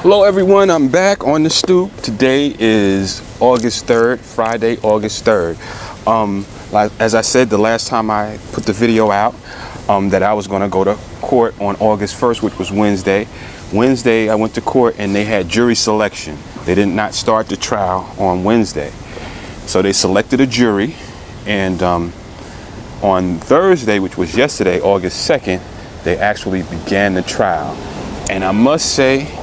Hello everyone, I'm back on the stoop. Today is August 3rd, Friday, August 3rd. As I said the last time I put the video out, that I was gonna go to court on August 1st, which was Wednesday. Wednesday I went to court and they had jury selection. They did not start the trial on Wednesday. So they selected a jury, and on Thursday, which was yesterday, August 2nd, they actually began the trial. And I must say,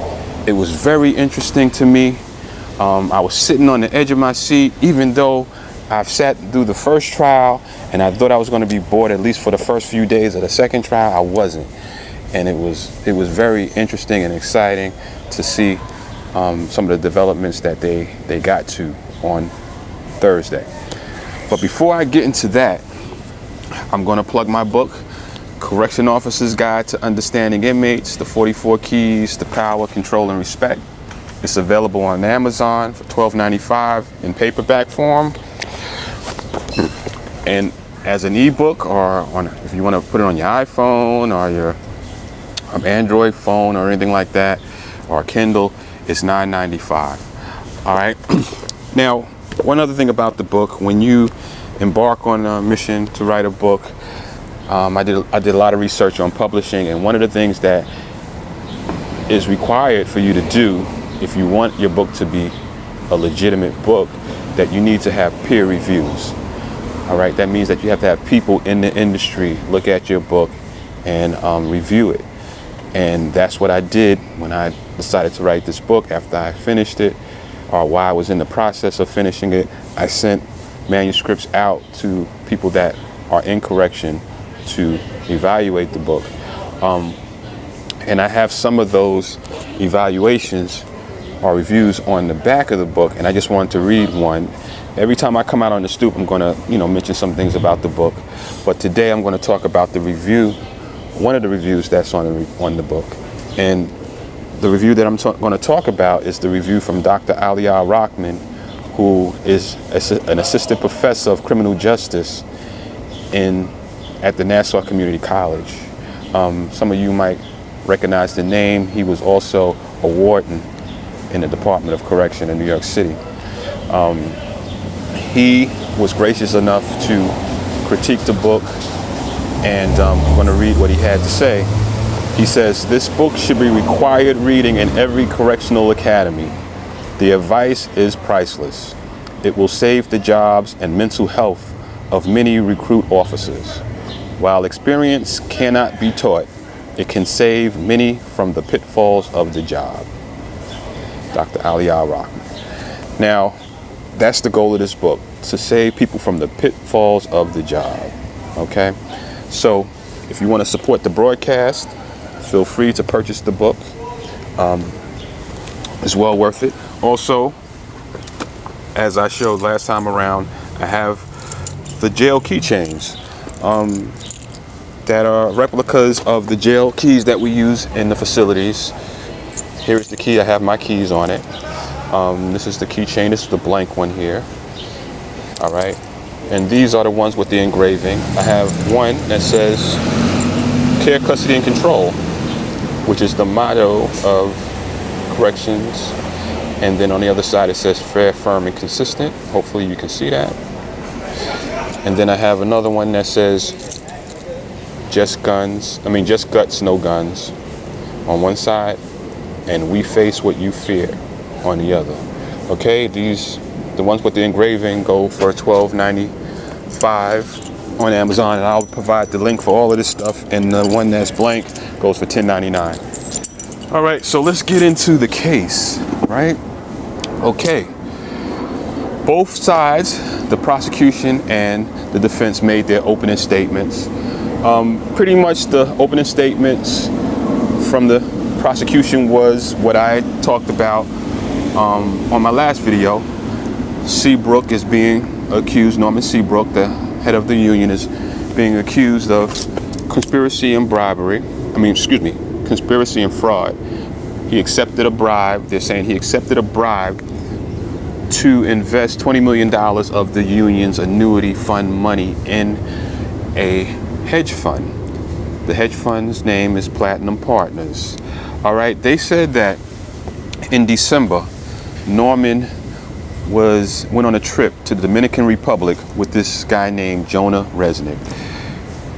it was very interesting to me. I was sitting on the edge of my seat, even though I've sat through the first trial and I thought I was going to be bored at least for the first few days of the second trial. I wasn't. And it was very interesting and exciting to see some of the developments that they got to on Thursday. But before I get into that, I'm going to plug my book, Correction Officer's Guide to Understanding Inmates, the 44 Keys to Power, Control, and Respect. It's available on Amazon for $12.95 in paperback form. And as an ebook, or if you want to put it on your iPhone or your Android phone or anything like that, or Kindle, it's $9.95. All right. Now, one other thing about the book: when you embark on a mission to write a book, I did a lot of research on publishing, and one of the things that is required for you to do if you want your book to be a legitimate book, that you need to have peer reviews. All right, that means that you have to have people in the industry look at your book and review it. And that's what I did when I decided to write this book. After I finished it, or while I was in the process of finishing it, I sent manuscripts out to people that are in correction to evaluate the book. And I have some of those evaluations or reviews on the back of the book, and I just wanted to read one. Every time I come out on the stoop, I'm going to, mention some things about the book. But today I'm going to talk about the review, one of the reviews that's on the book. And the review that I'm going to talk about is the review from Dr. Elias Husamudeen, who is an assistant professor of criminal justice at the Nassau Community College. Some of you might recognize the name. He was also a warden in the Department of Correction in New York City. He was gracious enough to critique the book, and I'm going to read what he had to say. He says, "This book should be required reading in every correctional academy. The advice is priceless. It will save the jobs and mental health of many recruit officers. While experience cannot be taught, it can save many from the pitfalls of the job." Dr. Elias Husamudeen. Now, that's the goal of this book, to save people from the pitfalls of the job. Okay? So, if you want to support the broadcast, feel free to purchase the book. It's well worth it. Also, as I showed last time around, I have the jail keychains that are replicas of the jail keys that we use in the facilities. Here's the key. I have my keys on it. This is the keychain. This is the blank one here. All right. And these are the ones with the engraving. I have one that says care, custody, and control, which is the motto of corrections. And then on the other side it says fair, firm, and consistent. Hopefully you can see that. And then I have another one that says just guts, no guns on one side, and we face what you fear on the other. Okay, the ones with the engraving go for $12.95 on Amazon, and I'll provide the link for all of this stuff. And the one that's blank goes for $10.99. All right, so let's get into the case, right? Okay. Both sides, the prosecution and the defense, made their opening statements. Pretty much the opening statements from the prosecution was what I talked about on my last video. Seabrook is being accused, Norman Seabrook, the head of the union, is being accused of conspiracy and conspiracy and fraud. He accepted a bribe. They're saying he accepted a bribe to invest $20 million of the union's annuity fund money in a hedge fund. The hedge fund's name is Platinum Partners. All right, they said that in December, Norman went on a trip to the Dominican Republic with this guy named Jonah Resnick.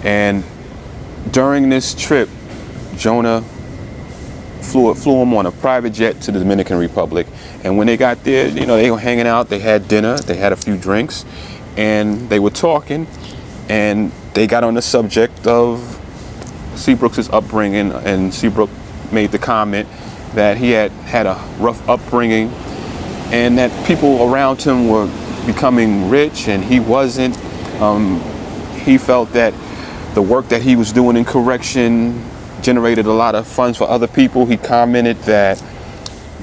And during this trip, Jonah flew him on a private jet to the Dominican Republic. And when they got there, they were hanging out, they had dinner, they had a few drinks, and they were talking, and they got on the subject of Seabrook's upbringing, and Seabrook made the comment that he had a rough upbringing and that people around him were becoming rich and he wasn't. He felt that the work that he was doing in correction generated a lot of funds for other people. He commented that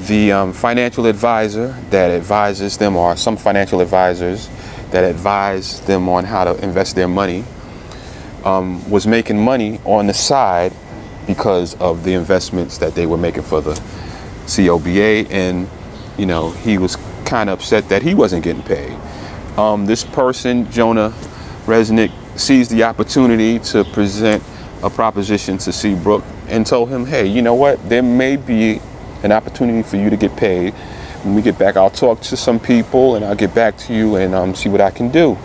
the financial advisor that advises them, or some financial advisors that advise them on how to invest their money, was making money on the side because of the investments that they were making for the COBA, and he was kind of upset that he wasn't getting paid. This person, Jonah Resnick, seized the opportunity to present a proposition to Seabrook and told him, hey, you know what, there may be an opportunity for you to get paid. When we get back, I'll talk to some people and I'll get back to you and see what I can do.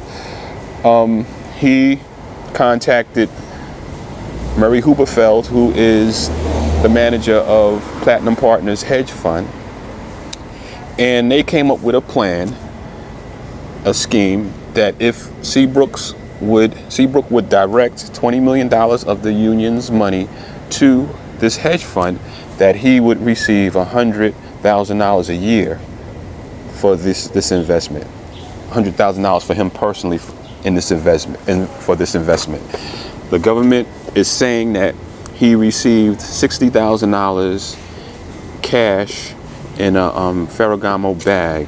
He contacted Murray Huberfeld, who is the manager of Platinum Partners hedge fund, and they came up with a plan, a scheme, that if Seabrook would direct $20 million of the union's money to this hedge fund, that he would receive $100,000 a year for this investment. $100,000 for him personally in this investment, and for this investment. The government is saying that he received $60,000 cash in a Ferragamo bag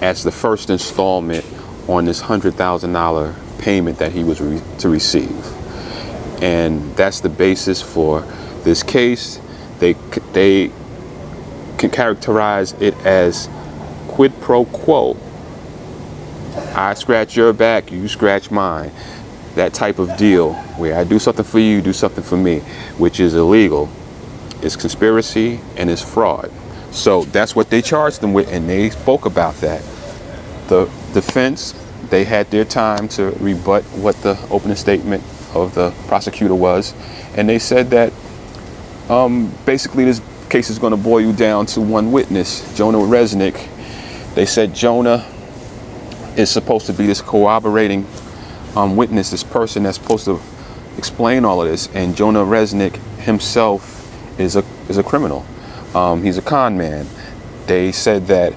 as the first installment on this $100,000 payment that he was to receive. And that's the basis for this case. They can characterize it as quid pro quo. I scratch your back, you scratch mine. That type of deal where I do something for you, you do something for me, which is illegal. It's conspiracy and it's fraud. So that's what they charged them with, and they spoke about that. The defense, they had their time to rebut what the opening statement of the prosecutor was, and they said that basically this case is going to boil you down to one witness, Jonah Resnick. They said Jonah is supposed to be this corroborating witness, this person that's supposed to explain all of this, and Jonah Resnick himself is a criminal. He's a con man. They said that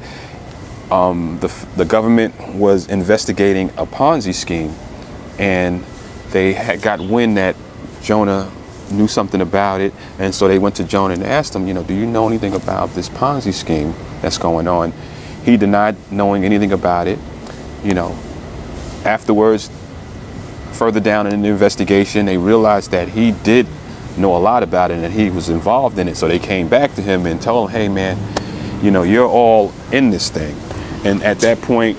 the government was investigating a Ponzi scheme, and they had got wind that Jonah knew something about it, and so they went to Jonah and asked him, do you know anything about this Ponzi scheme that's going on? He denied knowing anything about it. Afterwards, further down in the investigation, they realized that he did know a lot about it and he was involved in it. So they came back to him and told him, hey man, you're all in this thing. And at that point,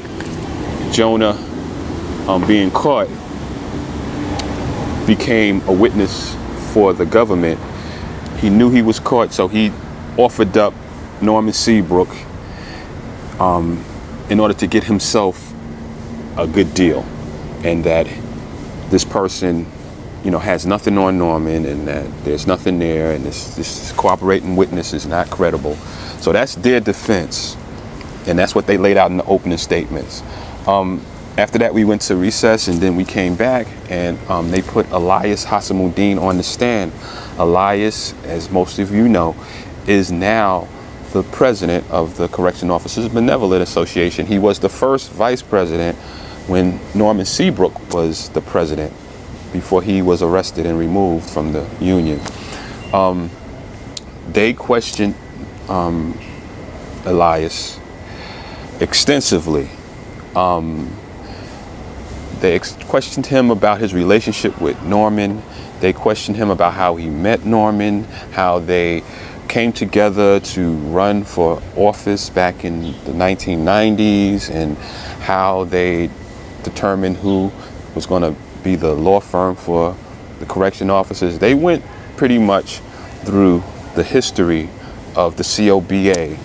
Jonah, being caught, became a witness for the government. He knew he was caught, so he offered up Norman Seabrook in order to get himself a good deal, and that this person, has nothing on Norman, and that there's nothing there, and this cooperating witness is not credible. So that's their defense, and that's what they laid out in the opening statements. After that, we went to recess, and then we came back, and they put Elias Husamudeen on the stand. Elias, as most of you know, is now the president of the Correction Officers Benevolent Association. He was the first vice president when Norman Seabrook was the president, before he was arrested and removed from the union. They questioned Elias extensively. They questioned him about his relationship with Norman. They questioned him about how he met Norman, how they came together to run for office back in the 1990s, and how they determined who was going to be the law firm for the correction officers. They went pretty much through the history of the COBA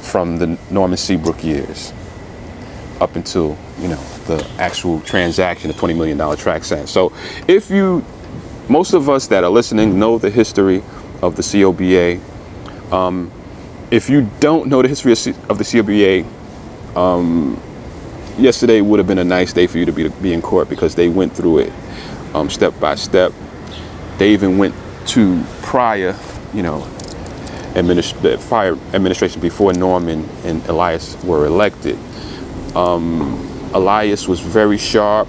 from the Norman Seabrook years up until, the actual transaction, the $20 million track sale. So most of us that are listening know the history of the COBA. If you don't know the history of the COBA, yesterday would have been a nice day for you to be in court, because they went through it step by step. They even went to prior administration before Norman and Elias were elected. Elias was very sharp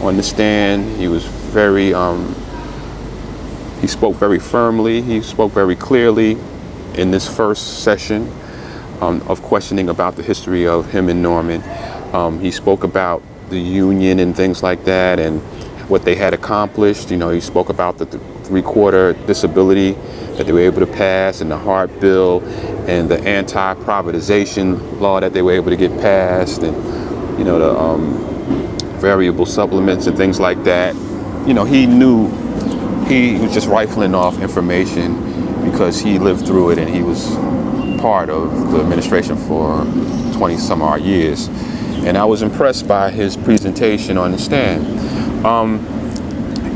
on the stand. He was he spoke very firmly. He spoke very clearly in this first session of questioning about the history of him and Norman. He spoke about the union and things like that and what they had accomplished. He spoke about the three-quarter disability that they were able to pass, and the Hart Bill, and the anti-privatization law that they were able to get passed, and the variable supplements and things like that. He knew he was just rifling off information because he lived through it and he was part of the administration for 20 some odd years. And I was impressed by his presentation on the stand.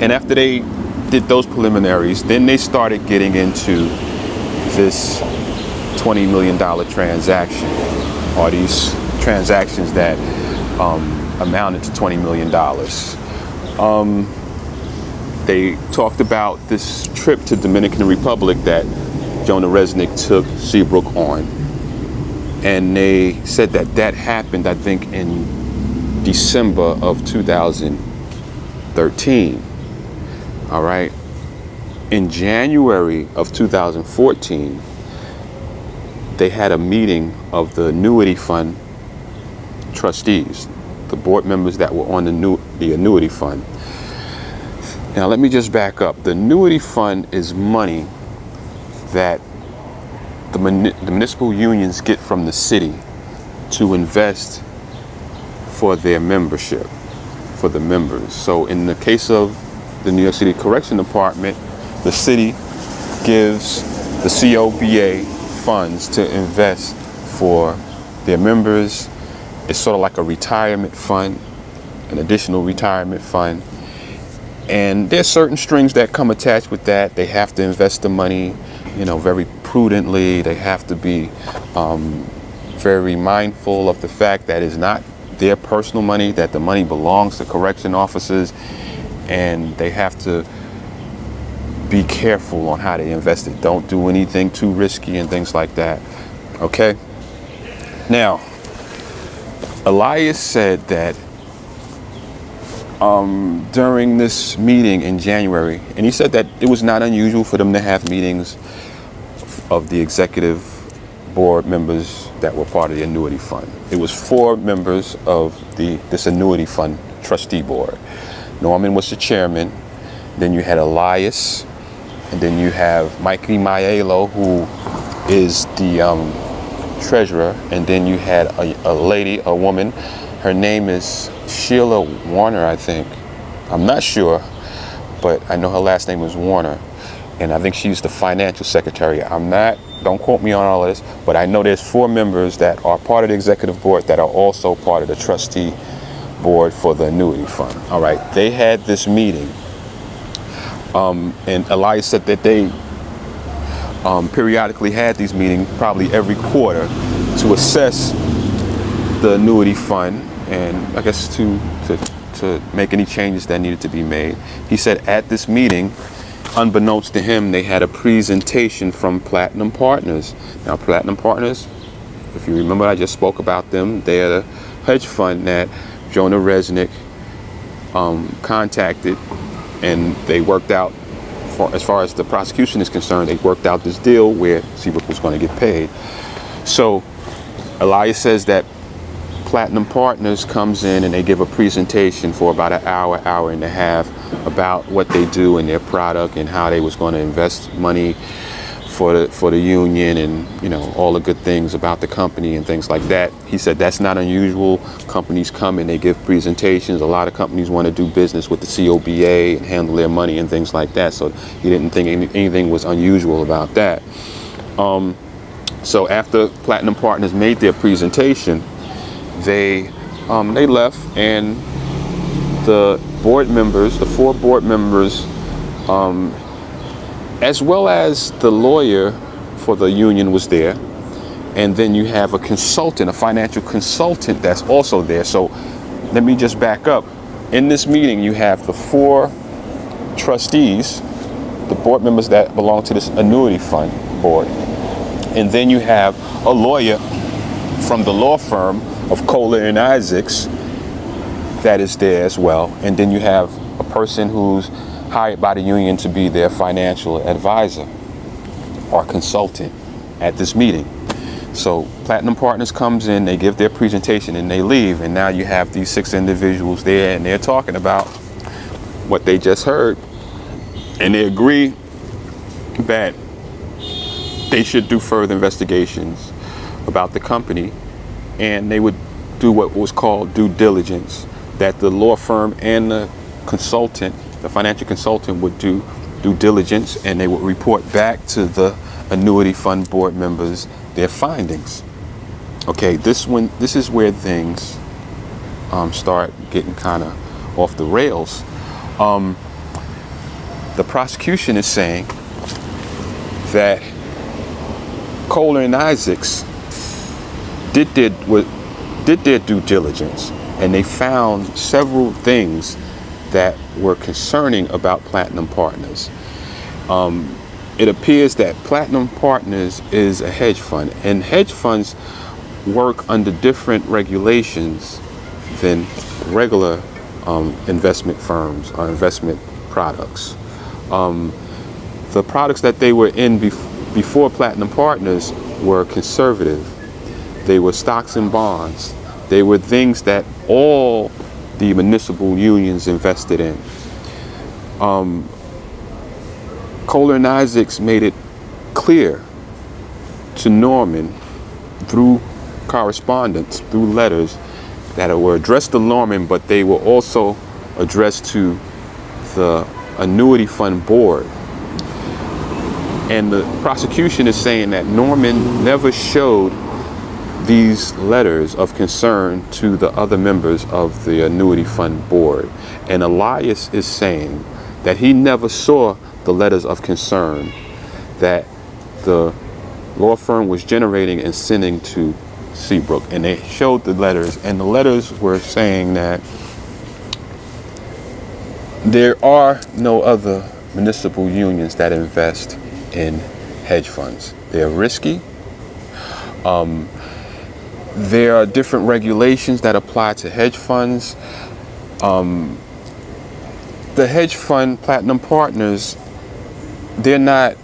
And after they did those preliminaries, then they started getting into this $20 million transaction, or these transactions that amounted to $20 million. They talked about this trip to Dominican Republic that Jonah Resnick took Seabrook on. And they said that happened, I think, in December of 2013. All right. In January of 2014, they had a meeting of the annuity fund trustees, the board members that were on the annuity fund. Now, let me just back up. The annuity fund is money that the municipal unions get from the city to invest for their membership, for the members. So in the case of the New York City Correction Department, the city gives the COBA funds to invest for their members. It's sort of like a retirement fund, an additional retirement fund. And there's certain strings that come attached with that. They have to invest the money, very prudently. They have to be very mindful of the fact that it's not their personal money, that the money belongs to correction officers, and they have to be careful on how they invest it. Don't do anything too risky and things like that. Okay? Now, Elias said that during this meeting in January, and he said that it was not unusual for them to have meetings of the executive board members that were part of the annuity fund. It was 4 members of this annuity fund trustee board. Norman was the chairman. Then you had Elias, and then you have Mikey Maiello, who is the treasurer, and then you had a woman. Her name is Sheila Warner, I think. I'm not sure, but I know her last name is Warner, and I think she's the financial secretary. Don't quote me on all of this, but I know there's 4 members that are part of the executive board that are also part of the trustee board for the annuity fund. All right, they had this meeting, and Elias said that they periodically had these meetings, probably every quarter, to assess the annuity fund and I guess to make any changes that needed to be made. He said at this meeting, unbeknownst to him, they had a presentation from Platinum Partners. Now, Platinum Partners, if you remember, I just spoke about them. They are the hedge fund that Jonah Resnick contacted, and they worked out, as far as the prosecution is concerned, they worked out this deal where Seabrook was going to get paid. So Elias says that Platinum Partners comes in and they give a presentation for about an hour and a half about what they do and their product and how they was going to invest money for the union and all the good things about the company and things like that. He said that's not unusual. Companies come and they give presentations. A lot of companies want to do business with the COBA and handle their money and things like that. So he didn't think anything was unusual about that. So after Platinum Partners made their presentation, they left, and the board members, the 4 board members, as well as the lawyer for the union was there. And then you have a consultant, a financial consultant that's also there. So let me just back up. In this meeting, you have the 4 trustees, the board members that belong to this annuity fund board. And then you have a lawyer from the law firm of Kohler and Isaacs that is there as well. And then you have a person who's hired by the union to be their financial advisor or consultant at this meeting. So Platinum Partners comes in, they give their presentation, and they leave. And now you have these 6 individuals there, and they're talking about what they just heard. And they agree that they should do further investigations about the company, and they would do what was called due diligence, that the law firm and the consultant, the financial consultant, would do due diligence, and they would report back to the annuity fund board members their findings. Okay, this is where things start getting kind of off the rails. The prosecution is saying that Kohler and Isaacs did their due diligence, and they found several things that were concerning about Platinum Partners. It appears that Platinum Partners is a hedge fund, and hedge funds work under different regulations than regular investment firms or investment products. The products that they were in before Platinum Partners were conservative. They were stocks and bonds. They were things that all the municipal unions invested in. Kohler and Isaacs made it clear to Norman through correspondence, through letters, that were addressed to Norman, but they were also addressed to the annuity fund board. And the prosecution is saying that Norman never showed these letters of concern to the other members of the annuity fund board. And Elias is saying that he never saw the letters of concern that the law firm was generating and sending to Seabrook. And they showed the letters, and the letters were saying that there are no other municipal unions that invest in hedge funds. They're risky. There are different regulations that apply to hedge funds. The hedge fund, Platinum Partners, they're not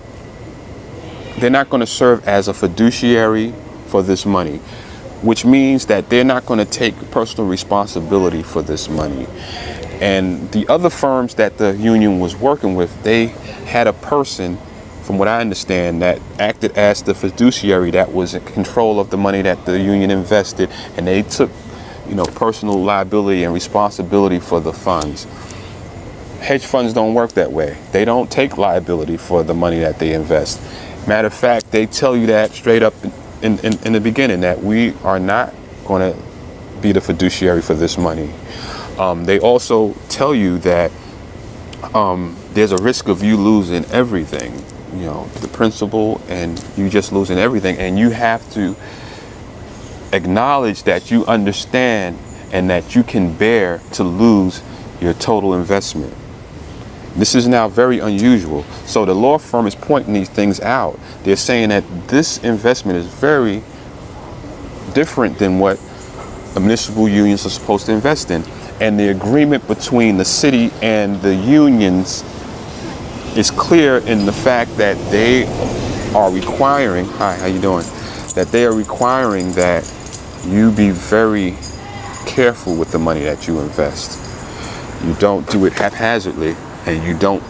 going to serve as a fiduciary for this money, which means that they're not going to take personal responsibility for this money. And the other firms that the union was working with, they had a person, from what I understand, that acted as the fiduciary that was in control of the money that the union invested, and they took, personal liability and responsibility for the funds. Hedge funds don't work that way. They don't take liability for the money that they invest. Matter of fact, they tell you that straight up in the beginning, that we are not going to be the fiduciary for this money. They also tell you that there's a risk of you losing everything, the principal, and you just losing everything. And you have to acknowledge that you understand and that you can bear to lose your total investment. This is now very unusual. So the law firm is pointing these things out. They're saying that this investment is very different than what municipal unions are supposed to invest in. And the agreement between the city and the unions is clear in the fact that they are requiring, hi, how you doing? That they are requiring that you be very careful with the money that you invest. You don't do it haphazardly, and you don't,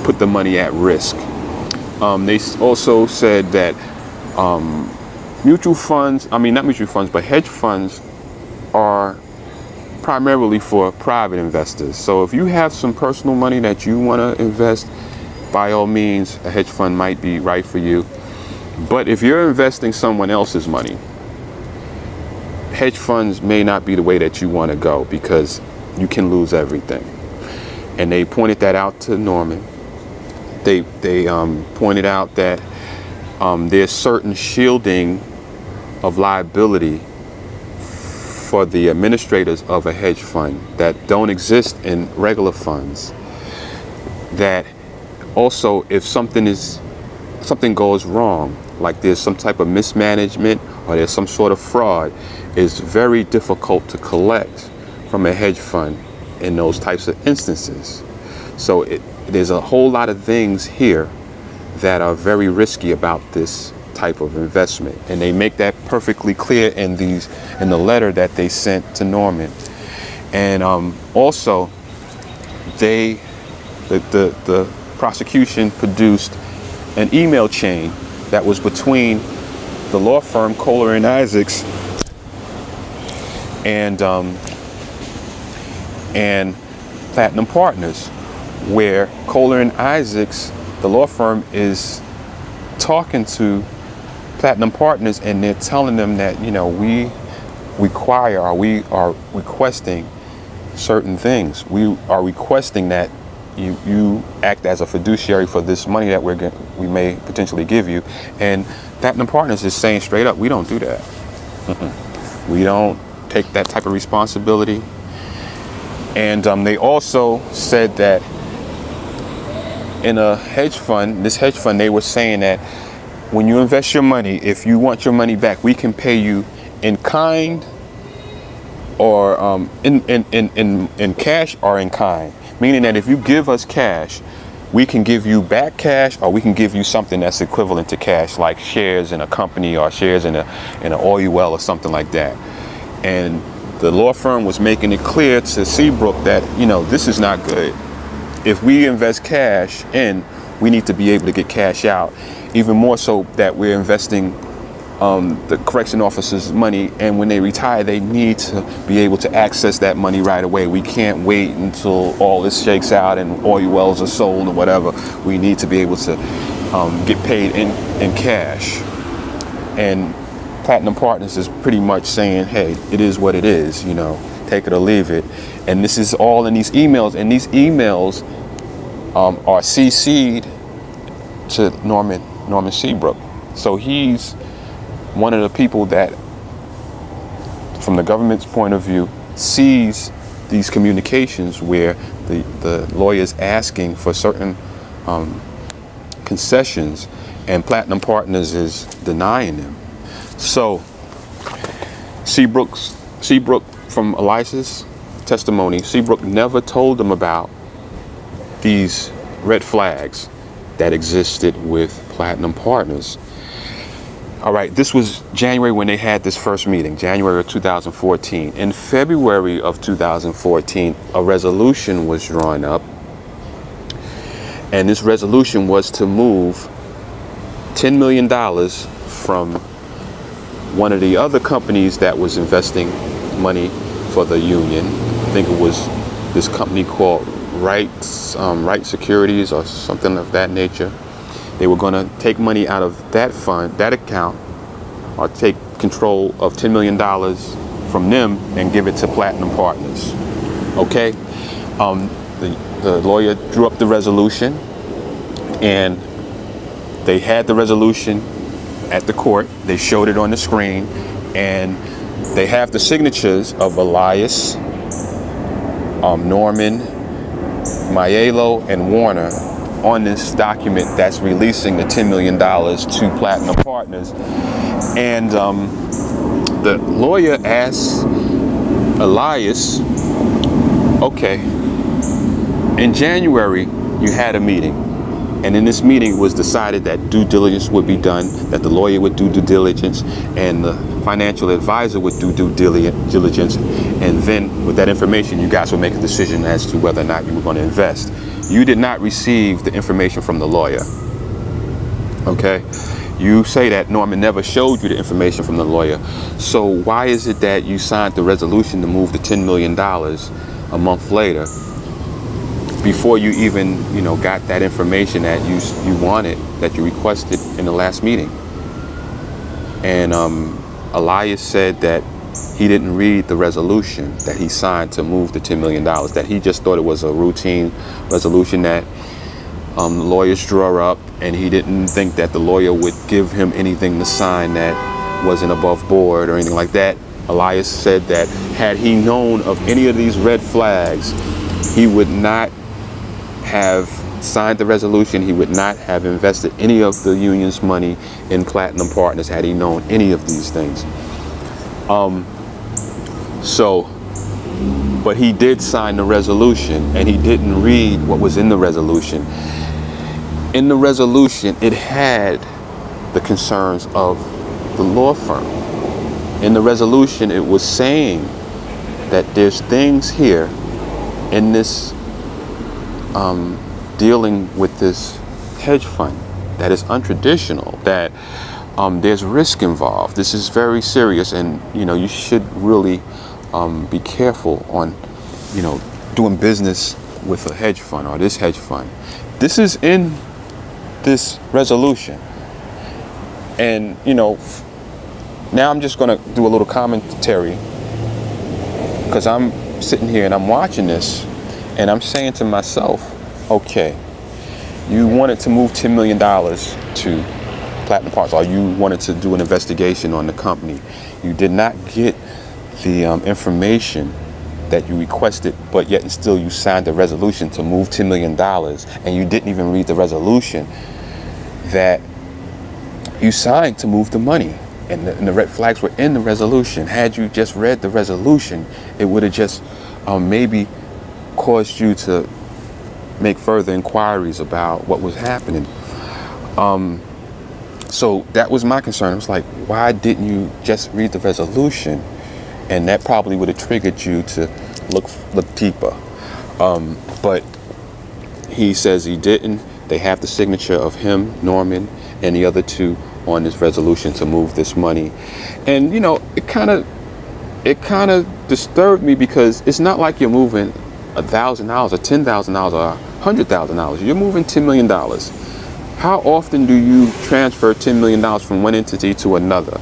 put the money at risk. They also said that mutual funds, not mutual funds, but hedge funds are primarily for private investors. So if you have some personal money that you want to invest, by all means, a hedge fund might be right for you. But if you're investing someone else's money, hedge funds may not be the way that you want to go, because you can lose everything. And they pointed that out to Norman. They pointed out that there's certain shielding of liability for the administrators of a hedge fund that don't exist in regular funds. That also, if something goes wrong, like there's some type of mismanagement or there's some sort of fraud, it's very difficult to collect from a hedge fund in those types of instances. So there's a whole lot of things here that are very risky about this type of investment, and they make that perfectly clear in the letter that they sent to Norman. And also, the prosecution produced an email chain that was between the law firm Kohler and Isaacs and Platinum Partners, where Kohler and Isaacs, the law firm, is talking to Platinum Partners, and they're telling them that, we are requesting certain things. We are requesting that you act as a fiduciary for this money that we may potentially give you. And Platinum Partners is saying straight up, we don't do that. We don't take that type of responsibility. And they also said that in this hedge fund, they were saying that when you invest your money, if you want your money back, we can pay you in kind, or in cash, or in kind. Meaning that if you give us cash, we can give you back cash, or we can give you something that's equivalent to cash, like shares in a company or shares in an oil well or something like that. And the law firm was making it clear to Seabrook that, this is not good. If we invest cash in, we need to be able to get cash out. Even more so that we're investing the correction officers' money, and when they retire, they need to be able to access that money right away. We can't wait until all this shakes out and oil wells are sold or whatever. We need to be able to get paid in cash. And Platinum Partners is pretty much saying, hey, it is what it is, take it or leave it. And this is all in these emails, and these emails are CC'd to Norman Seabrook. So he's one of the people that, from the government's point of view, sees these communications where the lawyer's asking for certain concessions, and Platinum Partners is denying them. So Seabrook, from Elias's testimony, Seabrook never told them about these red flags that existed with Platinum Partners. All right, this was January when they had this first meeting, January of 2014. In February of 2014, a resolution was drawn up, and this resolution was to move $10 million from one of the other companies that was investing money for the union. I think it was this company called Right Securities or something of that nature. They were going to take money out of that fund, that account, or take control of $10 million from them and give it to Platinum Partners. Okay? The lawyer drew up the resolution, and they had the resolution at the court. They showed it on the screen, and they have the signatures of Elias, Norman, Maiello, and Warner on this document that's releasing the $10 million to Platinum Partners. And the lawyer asked Elias, okay, in January you had a meeting, and in this meeting it was decided that due diligence would be done, that the lawyer would do due diligence, and the financial advisor would do due diligence, and then with that information you guys would make a decision as to whether or not you were going to invest. You did not receive the information from the lawyer. Okay? You say that Norman never showed you the information from the lawyer. So why is it that you signed the resolution to move the $10 million a month later before you even, got that information that you wanted, that you requested in the last meeting. And Elias said that he didn't read the resolution that he signed to move the $10 million, that he just thought it was a routine resolution that lawyers draw up, and he didn't think that the lawyer would give him anything to sign that wasn't above board or anything like that. Elias said that had he known of any of these red flags, he would not have signed the resolution. He would not have invested any of the union's money in Platinum Partners had he known any of these things. But he did sign the resolution, and he didn't read what was in the resolution. In the resolution, it had the concerns of the law firm. In the resolution, it was saying that there's things here in this dealing with this hedge fund that is untraditional, that there's risk involved. This is very serious, and you should really be careful on doing business with a hedge fund or this hedge fund. This is in this resolution, and now I'm just going to do a little commentary, because I'm sitting here and I'm watching this, and I'm saying to myself, okay, you wanted to move $10 million to Platinum Partners, or you wanted to do an investigation on the company. You did not get the information that you requested, but yet and still you signed a resolution to move $10 million, and you didn't even read the resolution that you signed to move the money. And the red flags were in the resolution. Had you just read the resolution, it would have just maybe caused you to make further inquiries about what was happening. So that was my concern. I was like, why didn't you just read the resolution? And that probably would have triggered you to look deeper. But he says he didn't. They have the signature of him, Norman, and the other two on this resolution to move this money. And it kind of disturbed me, because it's not like you're moving $1,000 or $10,000 or $100,000. You're moving $10 million. How often do you transfer $10 million from one entity to another?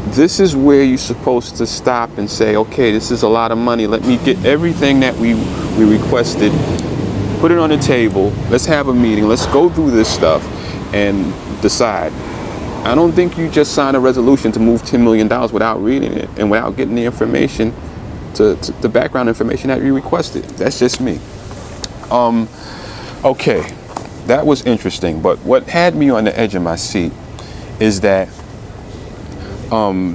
This is where you're supposed to stop and say, okay, this is a lot of money. Let me get everything that we requested, put it on the table. Let's have a meeting. Let's go through this stuff and decide. I don't think you just sign a resolution to move $10 million without reading it and without getting the information, to the background information that you requested. That's just me. Okay, that was interesting. But what had me on the edge of my seat is that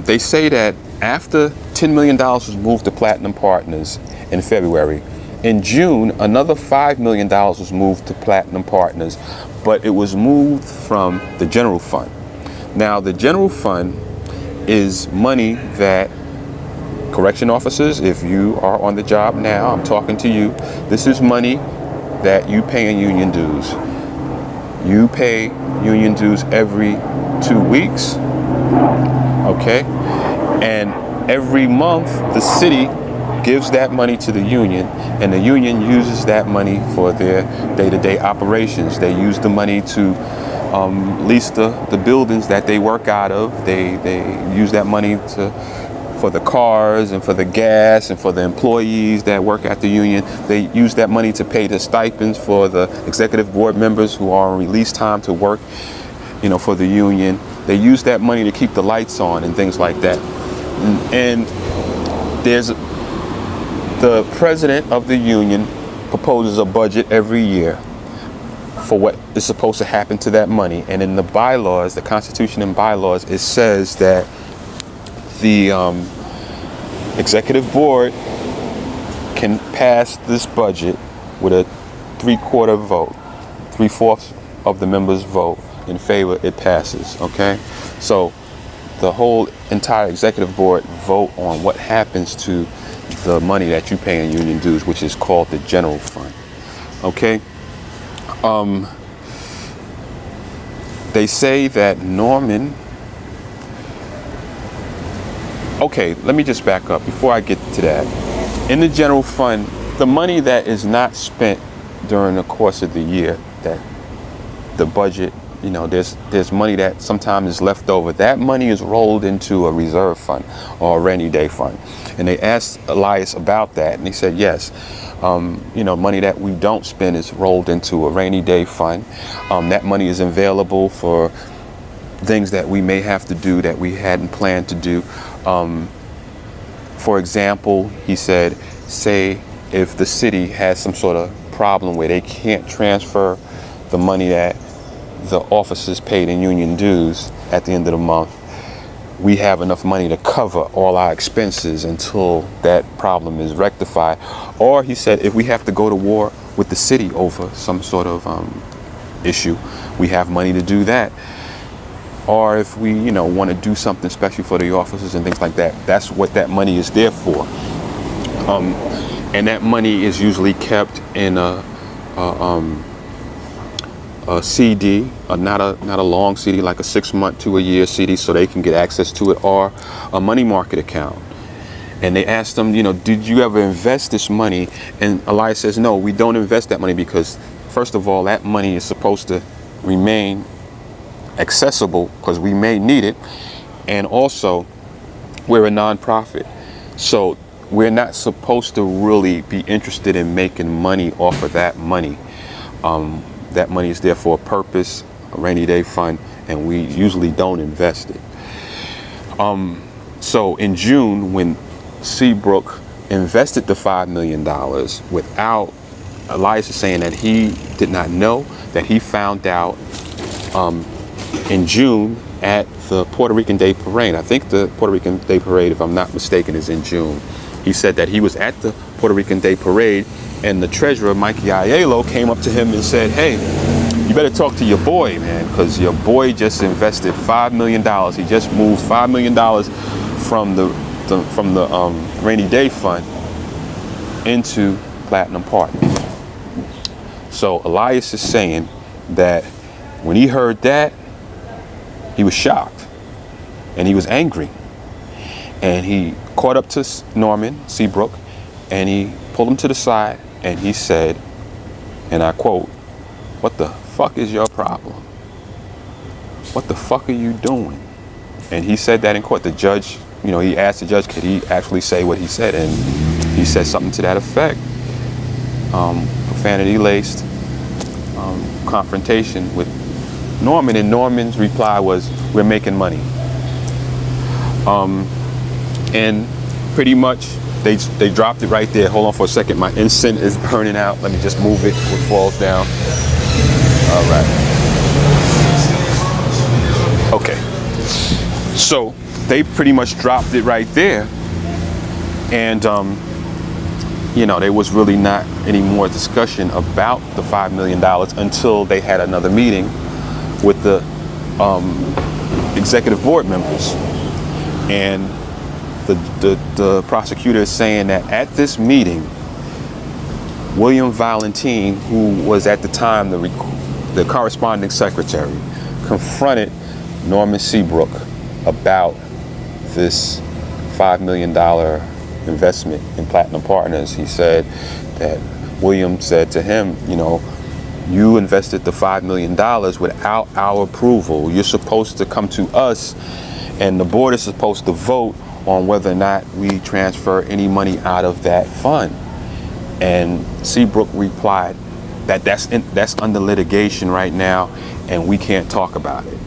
they say that after $10 million was moved to Platinum Partners in February, in June, another $5 million was moved to Platinum Partners, but it was moved from the general fund. Now, the general fund is money that correction officers, if you are on the job now, I'm talking to you, this is money that you pay in union dues. You pay union dues every 2 weeks, okay? And every month, the city gives that money to the union, and the union uses that money for their day-to-day operations. They use the money to lease the buildings that they work out of. They use that money for the cars and for the gas and for the employees that work at the union. They use that money to pay the stipends for the executive board members who are on release time to work, for the union. They use that money to keep the lights on and things like that. And there's the president of the union proposes a budget every year for what is supposed to happen to that money. And in the bylaws, the Constitution and bylaws, it says that the executive board can pass this budget with a 3/4 vote, 3/4 of the members vote in favor, it passes, okay? So the whole entire executive board vote on what happens to the money that you pay in union dues, which is called the general fund, okay? They say that Norman, okay, let me just back up before I get to that. In the general fund, the money that is not spent during the course of the year, that the budget, there's money that sometimes is left over. That money is rolled into a reserve fund or a rainy day fund. And they asked Elias about that, and he said, yes, money that we don't spend is rolled into a rainy day fund. That money is available for things that we may have to do that we hadn't planned to do. For example, he said, say if the city has some sort of problem where they can't transfer the money that the officers paid in union dues at the end of the month, we have enough money to cover all our expenses until that problem is rectified. Or he said, if we have to go to war with the city over some sort of issue, we have money to do that. Or if we, want to do something special for the officers and things like that, that's what that money is there for. And that money is usually kept in a CD, not a long CD, like a 6 month to a year CD, so they can get access to it, or a money market account. And they asked him, did you ever invest this money? And Elias says, no, we don't invest that money because, first of all, that money is supposed to remain accessible because we may need it. And also, we're a nonprofit. So we're not supposed to really be interested in making money off of that money. That money is there for a purpose, a rainy day fund, and we usually don't invest it. So in June, when Seabrook invested the $5 million without, Elias is saying that he did not know, that he found out in June at the Puerto Rican Day Parade. I think the Puerto Rican Day Parade, if I'm not mistaken, is in June. He said that he was at the Puerto Rican Day Parade, and the treasurer, Mikey Aiello, came up to him and said, hey, you better talk to your boy, man, because your boy just invested $5 million. He just moved $5 million from the rainy day fund into Platinum Partners. So Elias is saying that when he heard that, he was shocked and he was angry. And he caught up to Norman Seabrook and he pulled him to the side and he said, and I quote, "What the fuck is your problem? What the fuck are you doing?" And he said that in court. The judge, he asked the judge, could he actually say what he said? And he said something to that effect. Profanity-laced confrontation with Norman, and Norman's reply was, "We're making money." And pretty much they dropped it right there. Hold on for a second. My incense is burning out. Let me just move it before it falls down. All right. Okay. So they pretty much dropped it right there. And, there was really not any more discussion about the $5 million until they had another meeting with the executive board members. And the prosecutor is saying that at this meeting, William Valentin, who was at the time the corresponding secretary, confronted Norman Seabrook about this $5 million investment in Platinum Partners. He said that William said to him, you invested the $5 million without our approval. You're supposed to come to us, and the board is supposed to vote on whether or not we transfer any money out of that fund. And Seabrook replied that that's under litigation right now, and we can't talk about it.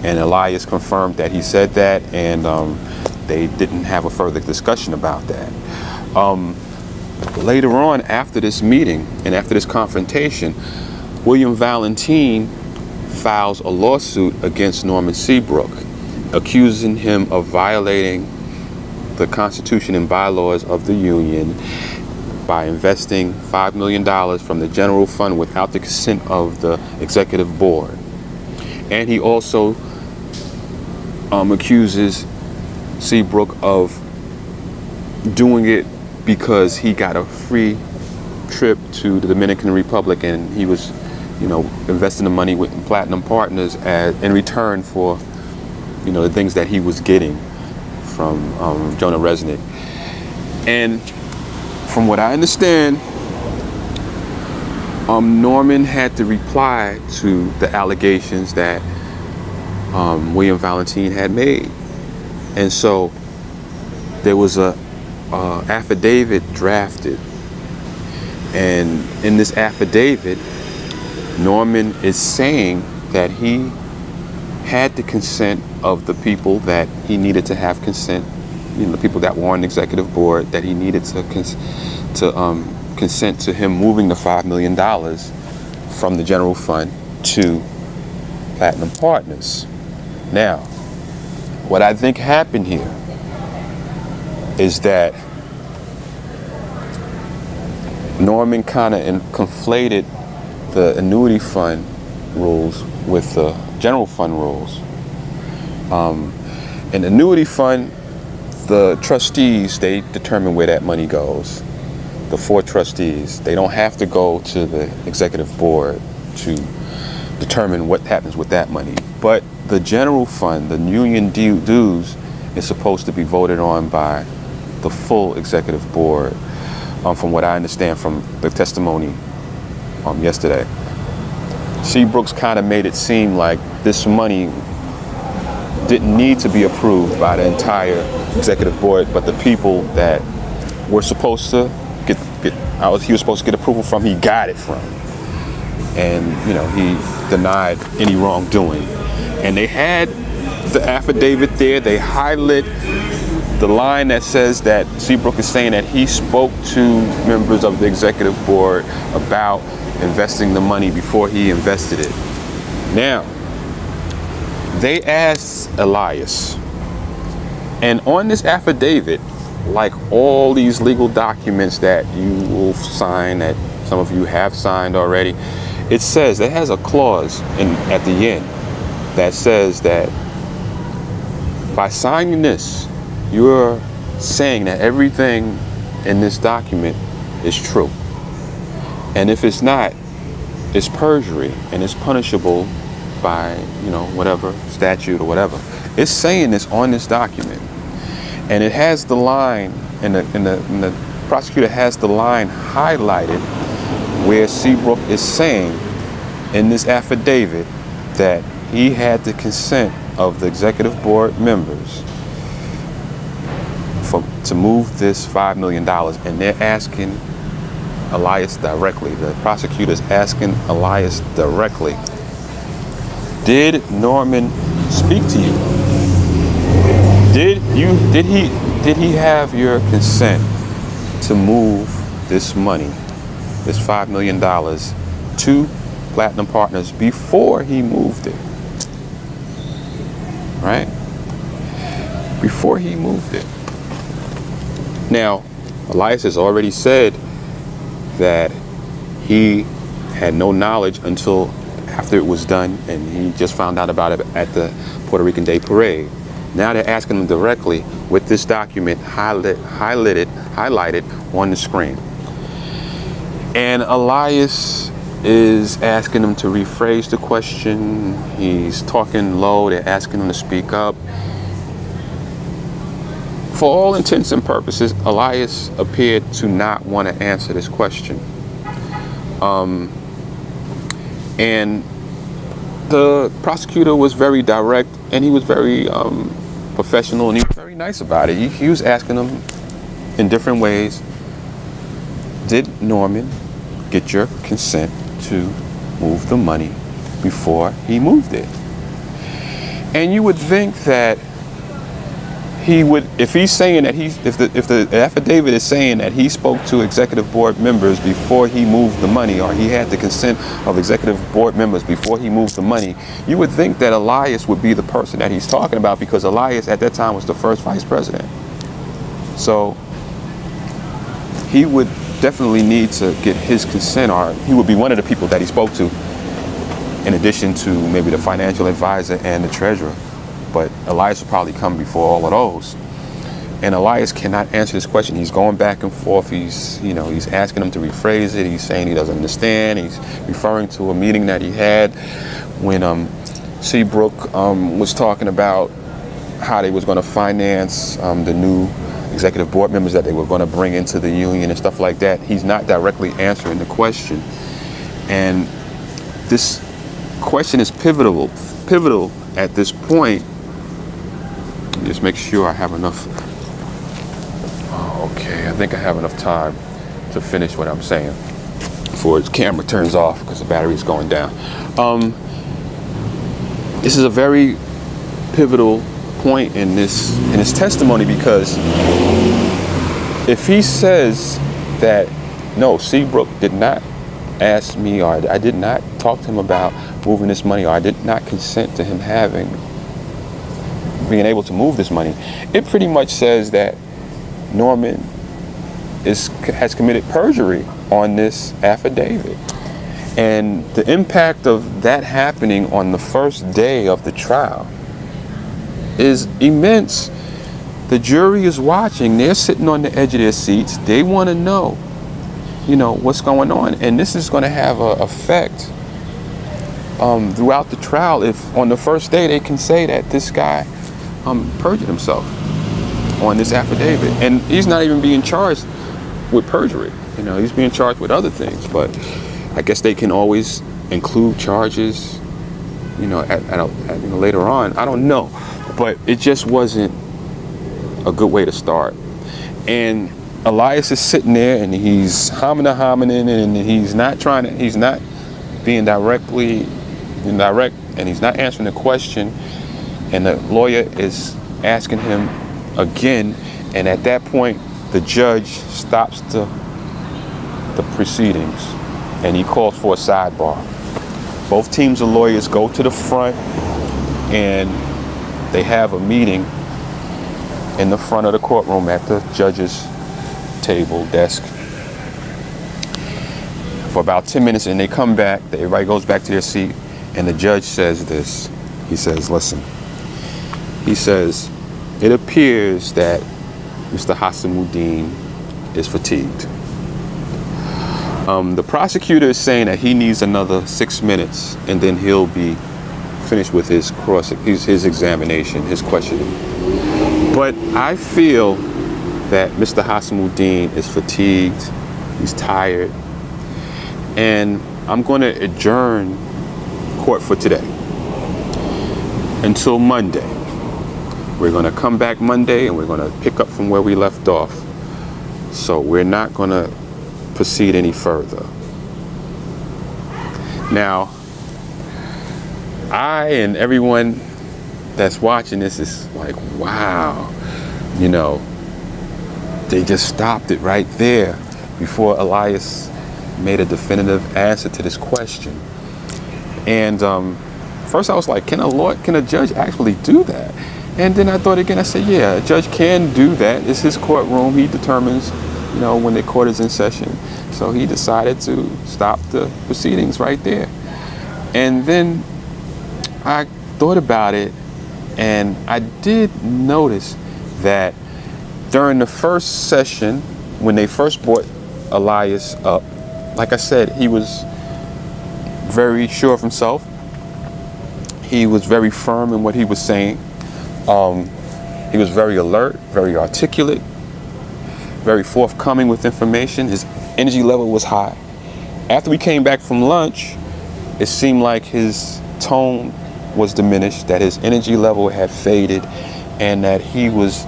And Elias confirmed that he said that, and they didn't have a further discussion about that. Later on, after this meeting and after this confrontation, William Valentin files a lawsuit against Norman Seabrook, accusing him of violating the Constitution and bylaws of the union by investing $5 million from the general fund without the consent of the executive board. And he also accuses Seabrook of doing it because he got a free trip to the Dominican Republic, and he was, investing the money with Platinum Partners in return for, the things that he was getting from Jonah Resnick. And from what I understand, Norman had to reply to the allegations that William Valentin had made. And so there was a affidavit drafted. And in this affidavit, Norman is saying that he had the consent of the people that he needed to have consent, the people that were on the executive board, that he needed to consent to him moving the $5 million from the general fund to Platinum Partners. Now, what I think happened here is that Norman kind of conflated the annuity fund rules with the general fund rules. In the annuity fund, the trustees, they determine where that money goes. The 4 trustees, they don't have to go to the executive board to determine what happens with that money. But the general fund, the union dues, is supposed to be voted on by the full executive board, from what I understand from the testimony yesterday. Seabrooks kind of made it seem like this money didn't need to be approved by the entire executive board, but the people that were supposed to he was supposed to get approval from, he got it from. And, he denied any wrongdoing. And they had the affidavit there. They highlight the line that says that Seabrook is saying that he spoke to members of the executive board about investing the money before he invested it. Now, they asked Elias, and on this affidavit, like all these legal documents that you will sign, that some of you have signed already, it says, it has a clause at the end that says that by signing this, you're saying that everything in this document is true. And if it's not, it's perjury and it's punishable by, whatever statute or whatever. It's saying this on this document. And it has the line, and the prosecutor has the line highlighted where Seabrook is saying in this affidavit that he had the consent of the executive board members to move this $5 million. And they're asking Elias directly. The prosecutor's asking Elias directly, did Norman speak to you? Did he have your consent to move this money, this $5 million, to Platinum Partners before he moved it? Right? Before he moved it. Now, Elias has already said that he had no knowledge until after it was done, and he just found out about it at the Puerto Rican Day Parade. Now they're asking him directly with this document highlighted on the screen. And Elias is asking him to rephrase the question. He's talking low. They're asking him to speak up. For all intents and purposes, Elias appeared to not want to answer this question. And the prosecutor was very direct, and he was very professional, and he was very nice about it. He was asking them in different ways, did Norman get your consent to move the money before he moved it? And you would think that he would, if he's saying that if the affidavit is saying that he spoke to executive board members before he moved the money, or he had the consent of executive board members before he moved the money, you would think that Elias would be the person that he's talking about, because Elias at that time was the first vice president. So he would definitely need to get his consent, or he would be one of the people that he spoke to, in addition to maybe the financial advisor and the treasurer. But Elias will probably come before all of those. And Elias cannot answer this question. He's going back and forth. He's asking him to rephrase it. He's saying he doesn't understand. He's referring to a meeting that he had when Seabrook was talking about how they was going to finance the new executive board members that they were going to bring into the union and stuff like that. He's not directly answering the question. And this question is pivotal at this point. Just make sure I have enough. Okay, I think I have enough time to finish what I'm saying before the camera turns off because the battery is going down. This is a very pivotal point in his testimony, because if he says that no, Seabrook did not ask me, or I did not talk to him about moving this money, or I did not consent to him being able to move this money, it pretty much says that Norman has committed perjury on this affidavit. And the impact of that happening on the first day of the trial is immense. The jury is watching. They're sitting on the edge of their seats. They want to know, what's going on. And this is going to have an effect throughout the trial if on the first day they can say that this guy perjured himself on this affidavit. And he's not even being charged with perjury. He's being charged with other things. But I guess they can always include charges, later on. I don't know. But it just wasn't a good way to start. And Elias is sitting there and he's homining, and he's not being indirect, and he's not answering the question. And the lawyer is asking him again. And at that point, the judge stops the proceedings and he calls for a sidebar. Both teams of lawyers go to the front and they have a meeting in the front of the courtroom at the judge's desk for about 10 minutes, and they come back. Everybody goes back to their seat, and the judge says this. He says, listen, he says, it appears that Mr. Husamudeen is fatigued. The prosecutor is saying that he needs another 6 minutes, and then he'll be finished with his examination, his questioning. But I feel that Mr. Husamudeen is fatigued, he's tired, and I'm going to adjourn court for today until Monday. We're going to come back Monday and we're going to pick up from where we left off. So we're not going to proceed any further. Now, I and everyone that's watching this is like, wow, they just stopped it right there before Elias made a definitive answer to this question. And first I was like, can a judge actually do that? And then I thought again, I said, yeah, a judge can do that. It's his courtroom. He determines, when the court is in session. So he decided to stop the proceedings right there. And then I thought about it, and I did notice that during the first session, when they first brought Elias up, like I said, he was very sure of himself. He was very firm in what he was saying. He was very alert, very articulate, very forthcoming with information. His energy level was high. After we came back from lunch, it seemed like his tone was diminished, that his energy level had faded, and that he was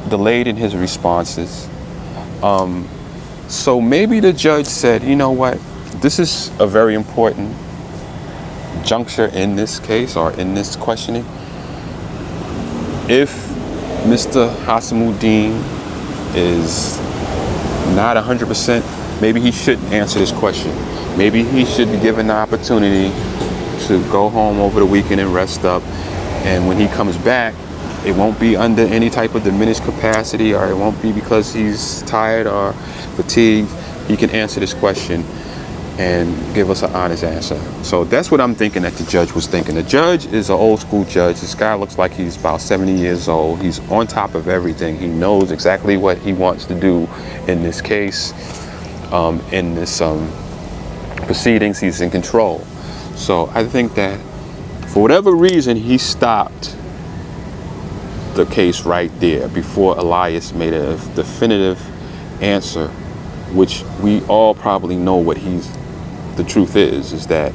delayed in his responses. So maybe the judge said, you know what, this is a very important juncture in this case or in this questioning. If Mr. Husamudeen is not 100%, maybe he shouldn't answer this question. Maybe he should be given the opportunity to go home over the weekend and rest up. And when he comes back, it won't be under any type of diminished capacity, or it won't be because he's tired or fatigued. He can answer this question and give us an honest answer. So that's what I'm thinking that the judge was thinking. The judge is an old school judge. This guy looks like he's about 70 years old. He's on top of everything. He knows exactly what he wants to do in this case, in this proceedings. He's in control. So I think that for whatever reason he stopped the case right there before Elias made a definitive answer, which we all probably know what the truth is that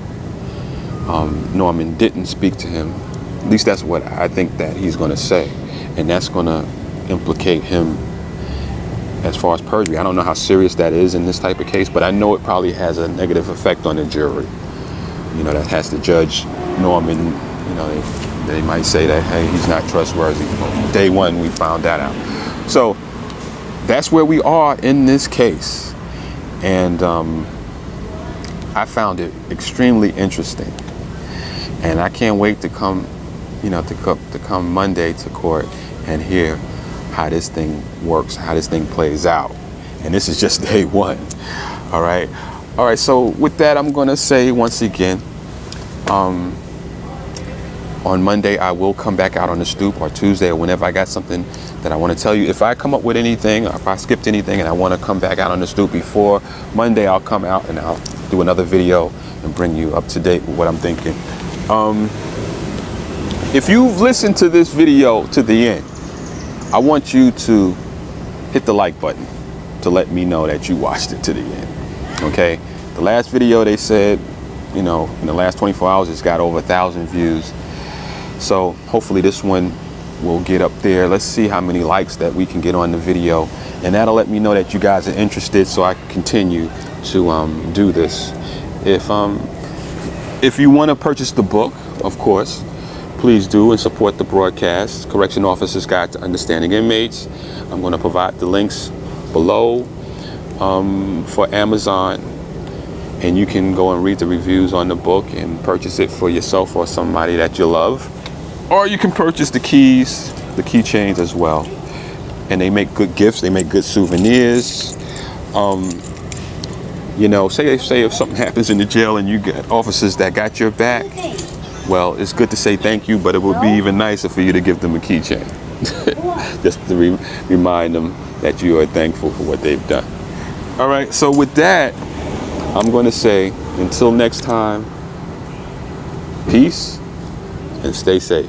Norman didn't speak to him. At least that's what I think that he's going to say, and that's going to implicate him as far as perjury. I don't know how serious that is in this type of case, but I know it probably has a negative effect on the jury. That has to judge Norman. They might say that, hey, he's not trustworthy. Well, day one, we found that out. So that's where we are in this case. And I found it extremely interesting. And I can't wait to come, to come Monday to court and hear how this thing works, how this thing plays out. And this is just day one. All right. So with that, I'm going to say once again, on Monday, I will come back out on the stoop, or Tuesday, or whenever I got something that I want to tell you. If I come up with anything, or if I skipped anything and I want to come back out on the stoop before Monday, I'll come out and I'll do another video and bring you up to date with what I'm thinking. If you've listened to this video to the end, I want you to hit the like button to let me know that you watched it to the end. Okay? The last video, they said, in the last 24 hours, it's got over 1,000 views. So hopefully this one will get up there. Let's see how many likes that we can get on the video, and that'll let me know that you guys are interested, so I can continue to do this. If you want to purchase the book, of course, please do, and support the broadcast, Correction Officer's Guide to Understanding Inmates. I'm going to provide the links below for Amazon, and you can go and read the reviews on the book and purchase it for yourself or somebody that you love. Or you can purchase the keys, the keychains as well. And they make good gifts, they make good souvenirs. Say if something happens in the jail and you get officers that got your back, well, it's good to say thank you, but it would be even nicer for you to give them a keychain. Just to remind them that you are thankful for what they've done. All right, so with that, I'm going to say, until next time, peace and stay safe.